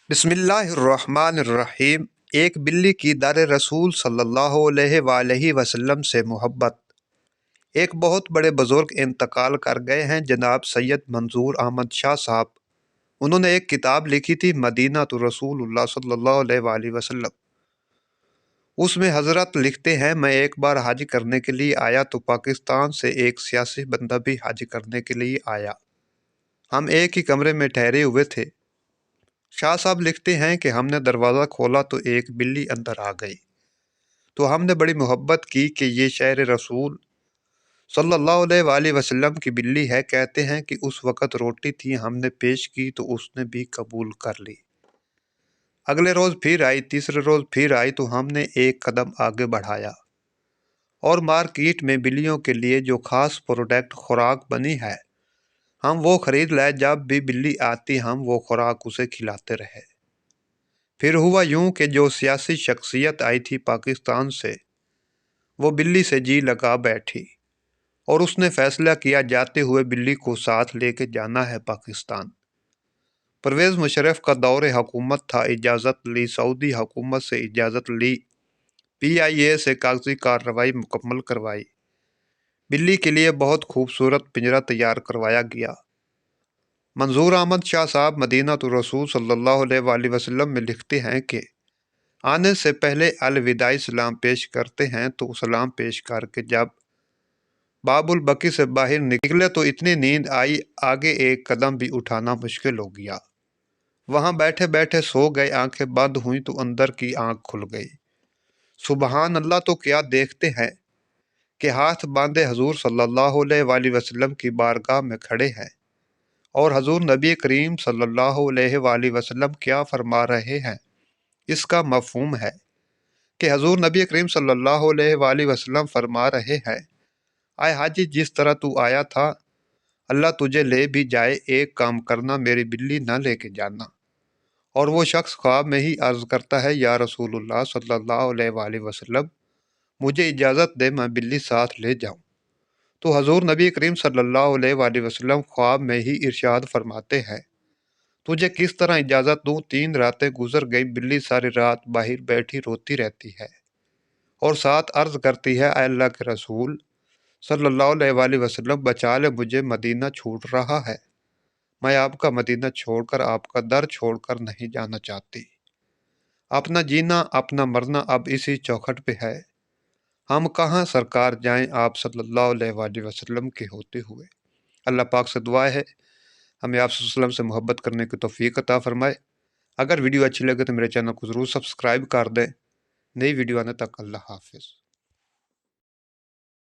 बिस्मिल्लाहिर्रहमानिर्रहीम। एक बिल्ली की दर रसूल सल्लल्लाहु अलैहि वसल्लम से मोहब्बत। एक बहुत बड़े बुजुर्ग इंतकाल कर गए हैं, जनाब सैयद मंजूर अहमद शाह साहब। उन्होंने एक किताब लिखी थी, मदीना तो रसूलुल्लाह सल्लल्लाहु अलैहि वसल्लम। उसमें हजरत लिखते हैं, मैं एक बार हज करने के लिए आया तो पाकिस्तान से एक सियासी बंदा भी हज करने के लिए आया। हम एक ही कमरे में ठहरे हुए थे। शाह साहब लिखते हैं कि हमने दरवाज़ा खोला तो एक बिल्ली अंदर आ गई। तो हमने बड़ी मोहब्बत की कि ये शहर रसूल सल्लल्लाहु अलैहि वसल्लम की बिल्ली है। कहते हैं कि उस वक़्त रोटी थी, हमने पेश की तो उसने भी कबूल कर ली। अगले रोज़ फिर आई, तीसरे रोज़ फिर आई तो हमने एक कदम आगे बढ़ाया और मार्केट में बिल्लियों के लिए जो ख़ास प्रोडक्ट खुराक बनी है, हम वो ख़रीद लाए। जब भी बिल्ली आती हम वो खुराक उसे खिलाते रहे। फिर हुआ यूं कि जो सियासी शख्सियत आई थी पाकिस्तान से, वो बिल्ली से जी लगा बैठी और उसने फैसला किया जाते हुए बिल्ली को साथ लेके जाना है पाकिस्तान। परवेज़ मुशर्रफ का दौरे हुकूमत था, इजाज़त ली, सऊदी हुकूमत से इजाज़त ली, PIA से कागजी कार्रवाई मुकम्मल करवाई। बिल्ली के लिए बहुत खूबसूरत पिंजरा तैयार करवाया गया। मंजूर अहमद शाह साहब मदीना तो रसूल सल्लल्लाहु अलैहि वसल्लम में लिखते हैं कि आने से पहले अलविदाई सलाम पेश करते हैं, तो सलाम पेश करके जब बाबुल बकी से बाहर निकले तो इतनी नींद आई, आगे एक कदम भी उठाना मुश्किल हो गया। वहां बैठे बैठे सो गए, आंखें बंद हुई तो अंदर की आंख खुल गई। सुबहान अल्लाह, तो क्या देखते हैं कि हाथ बांधे हजूर सल्लल्लाहु अलैहि वसल्लम की बारगाह में खड़े हैं और हजूर नबी करीम सल्लल्लाहु अलैहि वसल्लम क्या फरमा रहे हैं। इसका मफहूम है कि हजूर नबी करीम सल्लल्लाहु अलैहि वसल्लम फरमा रहे हैं, आए हाजी, जिस तरह तू आया था अल्लाह तुझे ले भी जाए, एक काम करना, मेरी बिल्ली न लेके जाना। और वो शख्स ख्वाब में ही अर्ज करता है, या रसूलुल्लाह सल्लल्लाहु अलैहि वसल्लम, मुझे इजाज़त दे, मैं बिल्ली साथ ले जाऊं। तो हजूर नबी करीम सल्लल्लाहु अलैहि वसल्लम ख्वाब में ही इरशाद फरमाते हैं, तुझे किस तरह इजाज़त दूं। 3 रातें गुजर गई, बिल्ली सारी रात बाहर बैठी रोती रहती है और साथ अर्ज करती है, ऐ अल्लाह के रसूल सल्लल्लाहु अलैहि वसल्लम, बचा ले मुझे, मदीना छूट रहा है। मैं आपका मदीना छोड़कर, आपका दर छोड़कर नहीं जाना चाहती। अपना जीना अपना मरना अब इसी चौखट पे है। हम कहाँ सरकार जाएं आप सल्लल्लाहु अलैहि वसल्लम के होते हुए। अल्लाह पाक से दुआ है हमें आप सल्लल्लाहु अलैहि वसल्लम से मोहब्बत करने की तौफीक अता फरमाए। अगर वीडियो अच्छी लगे तो मेरे चैनल को ज़रूर सब्सक्राइब कर दें। नई वीडियो आने तक अल्लाह हाफिज़।